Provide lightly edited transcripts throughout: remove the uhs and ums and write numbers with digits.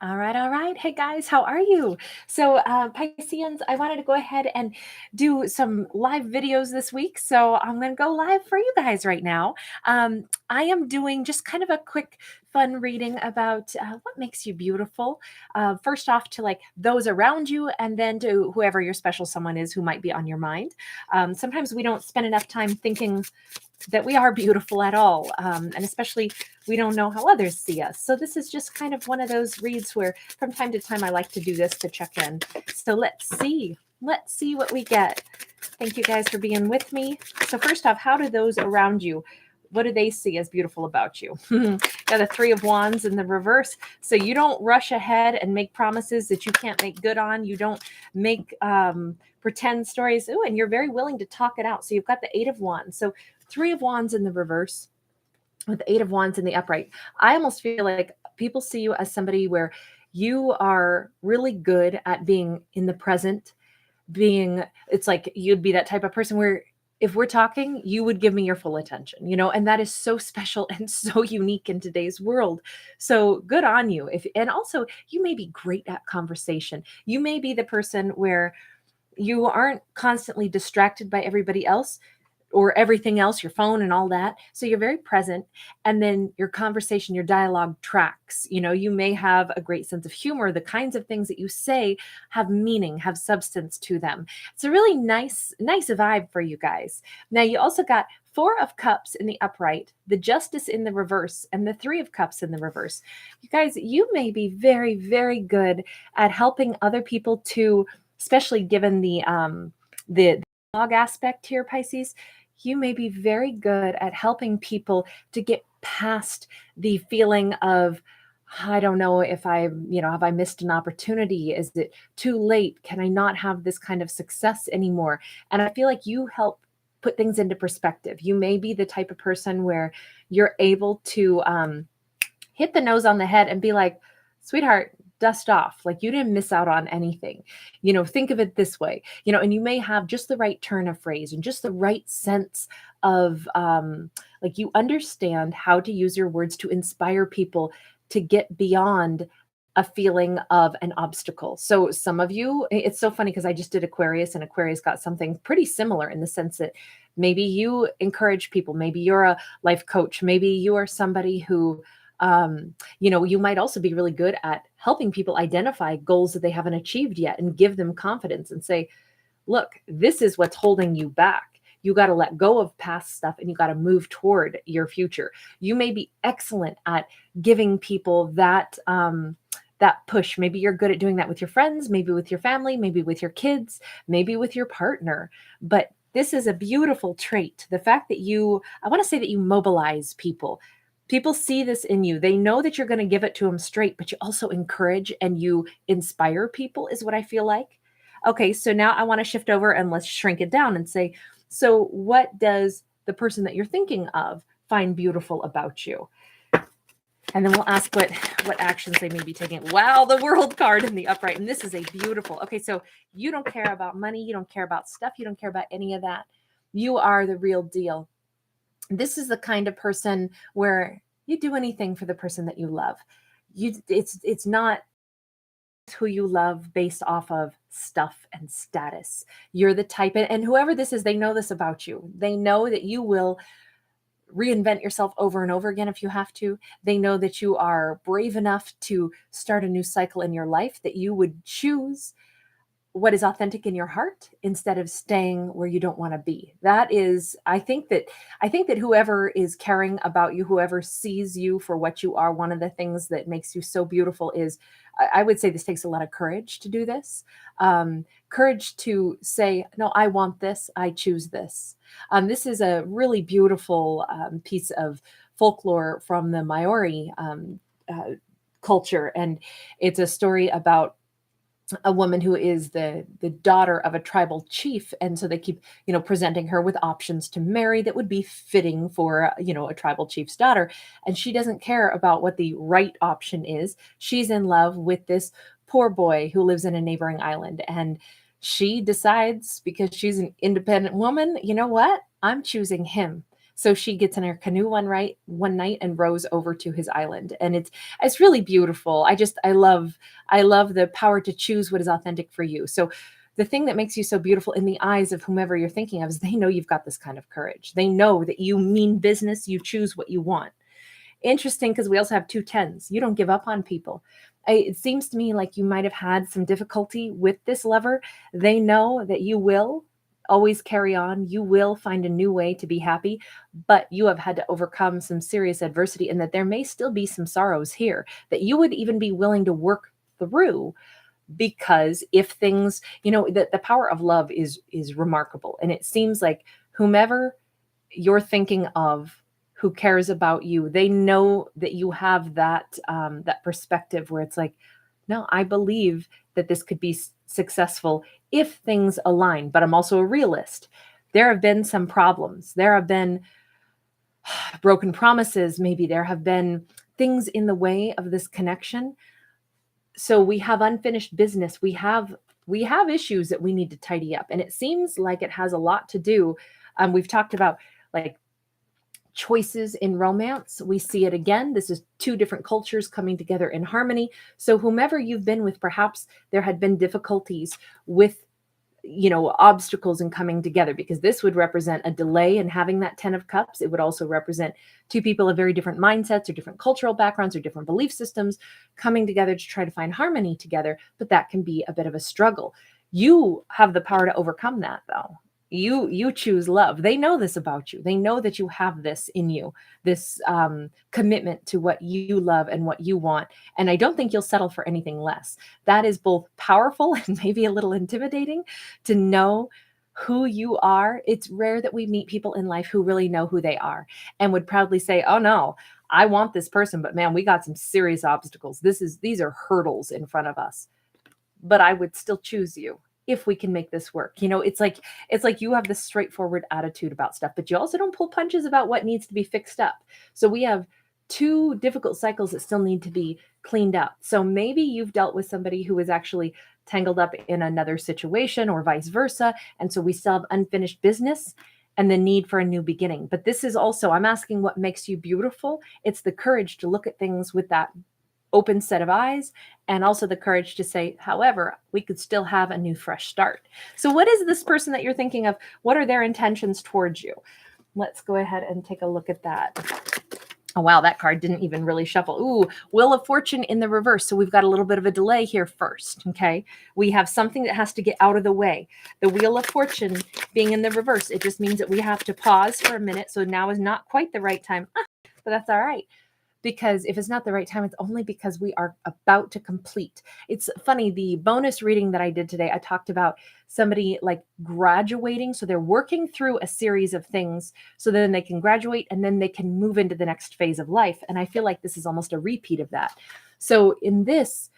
All right, all right. Hey guys, how are you? So, Pisceans, I wanted to go ahead and do some live videos this week. So, I'm going to go live for you guys right now. I am doing just kind of a quick, fun reading about what makes you beautiful. First off, to like those around you, and then to whoever your special someone is who might be on your mind. Sometimes we don't spend enough time thinking that we are beautiful at all. And especially we don't know how others see us. So this is just kind of one of those reads where from time to time I like to do this to check in. So let's see. Let's see what we get. Thank you guys for being with me. So first off, how do those around you, what do they see as beautiful about you? Got a 3 of Wands in the reverse. So you don't rush ahead and make promises that you can't make good on. You don't make pretend stories. Ooh, and you're very willing to talk it out. So you've got the 8 of Wands. So 3 of Wands in the reverse with the 8 of Wands in the upright. I almost feel like people see you as somebody where you are really good at being in the present, it's like you'd be that type of person where if we're talking, you would give me your full attention, and that is so special and so unique in today's world. So good on you. And also you may be great at conversation. You may be the person where you aren't constantly distracted by everybody else or everything else, your phone and all that. So you're very present. And then your conversation, your dialogue tracks. You may have a great sense of humor. The kinds of things that you say have meaning, have substance to them. It's a really nice vibe for you guys. Now you also got 4 of Cups in the upright, the Justice in the reverse, and the 3 of Cups in the reverse. You guys, you may be very, very good at helping other people to, especially given the log aspect here, Pisces. You may be very good at helping people to get past the feeling of, I don't know if have I missed an opportunity? Is it too late? Can I not have this kind of success anymore? And I feel like you help put things into perspective. You may be the type of person where you're able to hit the nose on the head and be like, sweetheart, dust off. Like you didn't miss out on anything. Think of it this way, and you may have just the right turn of phrase and just the right sense of like you understand how to use your words to inspire people to get beyond a feeling of an obstacle. So some of you, it's so funny because I just did Aquarius, and Aquarius got something pretty similar in the sense that maybe you encourage people, maybe you're a life coach, maybe you are somebody who you might also be really good at helping people identify goals that they haven't achieved yet and give them confidence and say, look, this is what's holding you back. You got to let go of past stuff and you got to move toward your future. You may be excellent at giving people that push. Maybe you're good at doing that with your friends, maybe with your family, maybe with your kids, maybe with your partner. But this is a beautiful trait. The fact that I want to say that you mobilize people. People see this in you. They know that you're going to give it to them straight, but you also encourage and you inspire people is what I feel like. Okay, so now I want to shift over and let's shrink it down and say, so what does the person that you're thinking of find beautiful about you? And then we'll ask what actions they may be taking. Wow, the World card in the upright. And this is a beautiful. Okay, so you don't care about money. You don't care about stuff. You don't care about any of that. You are the real deal. This is the kind of person where you do anything for the person that you love. It's not who you love based off of stuff and status. You're the type, and whoever this is, they know this about you. They know that you will reinvent yourself over and over again if you have to. They know that you are brave enough to start a new cycle in your life, that you would choose what is authentic in your heart instead of staying where you don't want to be. That is, I think that whoever is caring about you, whoever sees you for what you are, one of the things that makes you so beautiful is, I would say this takes a lot of courage to do this. Courage to say, no, I want this, I choose this. This is a really beautiful piece of folklore from the Maori culture. And it's a story about a woman who is the daughter of a tribal chief. And so they keep, presenting her with options to marry that would be fitting for, a tribal chief's daughter. And she doesn't care about what the right option is. She's in love with this poor boy who lives in a neighboring island. And she decides, because she's an independent woman, you know what? I'm choosing him. So she gets in her canoe one night and rows over to his island. And it's really beautiful. I love the power to choose what is authentic for you. So the thing that makes you so beautiful in the eyes of whomever you're thinking of is they know you've got this kind of courage. They know that you mean business, you choose what you want. Interesting, because we also have 2 10s. You don't give up on people. It seems to me like you might have had some difficulty with this lover. They know that you will always carry on. You will find a new way to be happy, but you have had to overcome some serious adversity, and that there may still be some sorrows here that you would even be willing to work through. Because if things, the power of love is remarkable, and it seems like whomever you're thinking of who cares about you, they know that you have that perspective where it's like, no, I believe that this could be successful if things align. But I'm also a realist. There have been some problems. There have been broken promises. Maybe there have been things in the way of this connection. So we have unfinished business. We have issues that we need to tidy up, and it seems like it has a lot to do. We've talked about like choices in romance. We see it again. This is 2 different cultures coming together in harmony. So whomever you've been with, perhaps there had been difficulties with, obstacles in coming together, because this would represent a delay in having that 10 of Cups. It would also represent 2 people of very different mindsets or different cultural backgrounds or different belief systems coming together to try to find harmony together. But that can be a bit of a struggle. You have the power to overcome that, though. You choose love. They know this about you. They know that you have this in you, this commitment to what you love and what you want. And I don't think you'll settle for anything less. That is both powerful and maybe a little intimidating to know who you are. It's rare that we meet people in life who really know who they are and would proudly say, "Oh no, I want this person, but man, we got some serious obstacles. These are hurdles in front of us, but I would still choose you if we can make this work." It's like you have this straightforward attitude about stuff, but you also don't pull punches about what needs to be fixed up. So we have 2 difficult cycles that still need to be cleaned up. So maybe you've dealt with somebody who is actually tangled up in another situation or vice versa, and so we still have unfinished business and the need for a new beginning. But this is also, I'm asking what makes you beautiful. It's the courage to look at things with that open set of eyes, and also the courage to say, however, we could still have a new fresh start. So what is this person that you're thinking of? What are their intentions towards you? Let's go ahead and take a look at that. Oh, wow, that card didn't even really shuffle. Ooh, Wheel of Fortune in the reverse. So we've got a little bit of a delay here first, okay? We have something that has to get out of the way. The Wheel of Fortune being in the reverse, it just means that we have to pause for a minute. So now is not quite the right time, but that's all right. Because if it's not the right time, it's only because we are about to complete. It's funny, the bonus reading that I did today, I talked about somebody like graduating. So they're working through a series of things so then they can graduate and then they can move into the next phase of life. And I feel like this is almost a repeat of that. So in this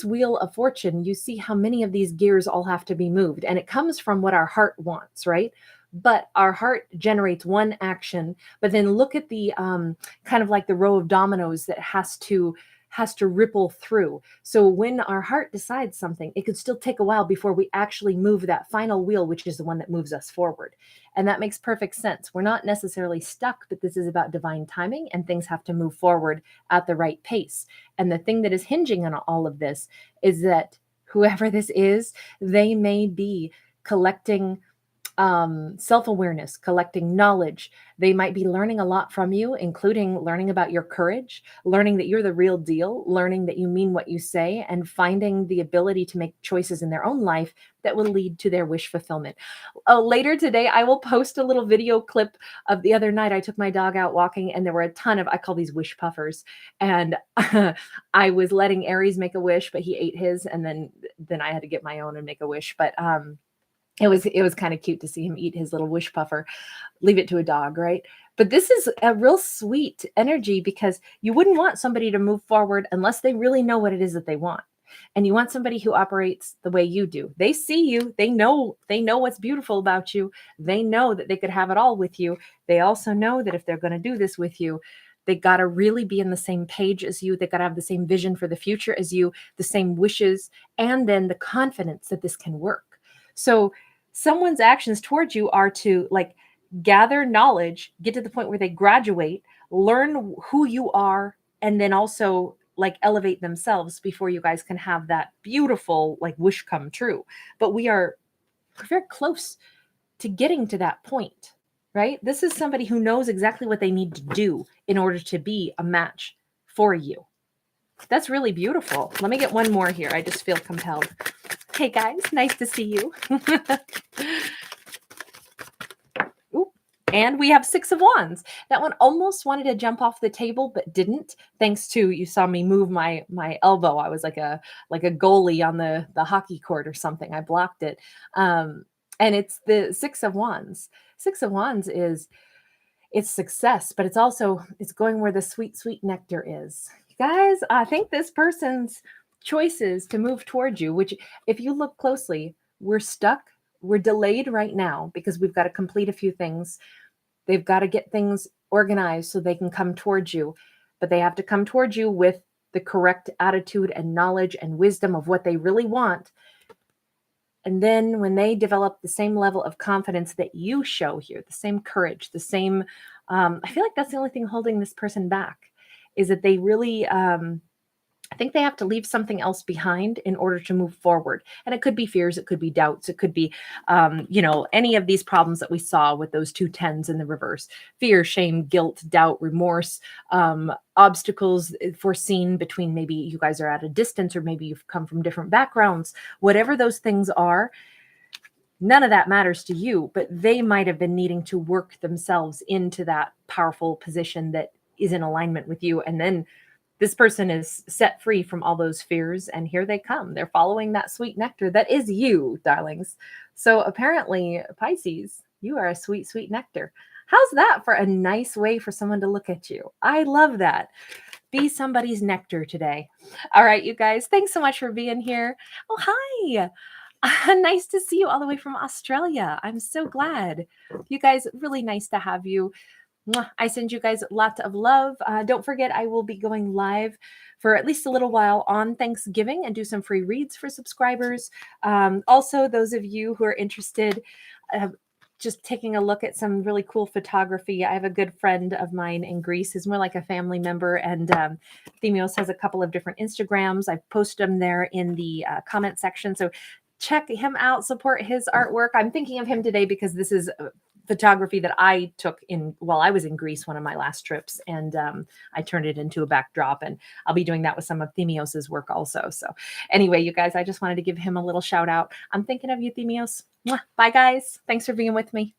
Wheel of Fortune, you see how many of these gears all have to be moved. And it comes from what our heart wants, right? But our heart generates one action, but then look at the kind of like the row of dominoes that has to ripple through. So when our heart decides something, it could still take a while before we actually move that final wheel, which is the one that moves us forward. And that makes perfect sense. We're not necessarily stuck, but this is about divine timing, and things have to move forward at the right pace. And the thing that is hinging on all of this is that whoever this is, they may be collecting self-awareness, collecting knowledge. They might be learning a lot from you, including learning about your courage, learning that you're the real deal, learning that you mean what you say, and finding the ability to make choices in their own life that will lead to their wish fulfillment. Later today, I will post a little video clip of the other night. I took my dog out walking, and there were a ton of, I call these wish puffers. And I was letting Aries make a wish, but he ate his, and then I had to get my own and make a wish. But it was kind of cute to see him eat his little wish puffer, leave it to a dog, right? But this is a real sweet energy, because you wouldn't want somebody to move forward unless they really know what it is that they want. And you want somebody who operates the way you do. They see you, they know what's beautiful about you. They know that they could have it all with you. They also know that if they're going to do this with you, they got to really be in the same page as you. They got to have the same vision for the future as you, the same wishes, and then the confidence that this can work. So someone's actions towards you are to like gather knowledge, get to the point where they graduate, learn who you are, and then also like elevate themselves before you guys can have that beautiful like wish come true. But we're very close to getting to that point, right? This is somebody who knows exactly what they need to do in order to be a match for you. That's really beautiful. Let me get one more here. I just feel compelled. Hey guys, nice to see you. Ooh. And we have Six of Wands. That one almost wanted to jump off the table, but didn't. Thanks to, you saw me move my elbow. I was like a goalie on the hockey court or something. I blocked it. And it's the Six of Wands. Six of Wands is, it's success, but it's going where the sweet, sweet nectar is. You guys, I think this person's choices to move towards you, which if you look closely, we're stuck, we're delayed right now because we've got to complete a few things. They've got to get things organized so they can come towards you, but they have to come towards you with the correct attitude and knowledge and wisdom of what they really want. And then when they develop the same level of confidence that you show here, the same courage, the same, I feel like that's the only thing holding this person back, is that they really, I think they have to leave something else behind in order to move forward. And it could be fears, it could be doubts, it could be, any of these problems that we saw with those two tens in the reverse: fear, shame, guilt, doubt, remorse, obstacles foreseen between, maybe you guys are at a distance or maybe you've come from different backgrounds. Whatever those things are, none of that matters to you, but they might have been needing to work themselves into that powerful position that is in alignment with you. And then this person is set free from all those fears, and here they come. They're following that sweet nectar that is you, darlings. So apparently, Pisces, you are a sweet, sweet nectar. How's that for a nice way for someone to look at you? I love that. Be somebody's nectar today. All right, you guys, thanks so much for being here. Oh, hi. Nice to see you all the way from Australia. I'm so glad. You guys, really nice to have you. I send you guys lots of love. Don't forget, I will be going live for at least a little while on Thanksgiving and do some free reads for subscribers. Also, those of you who are interested, just taking a look at some really cool photography. I have a good friend of mine in Greece who's more like a family member, and Themios has a couple of different Instagrams. I've posted them there in the comment section. So check him out, support his artwork. I'm thinking of him today because this is photography that I took while I was in Greece, one of my last trips, and I turned it into a backdrop, and I'll be doing that with some of Themios's work also. So anyway, you guys, I just wanted to give him a little shout out. I'm thinking of you, Themios. Bye guys. Thanks for being with me.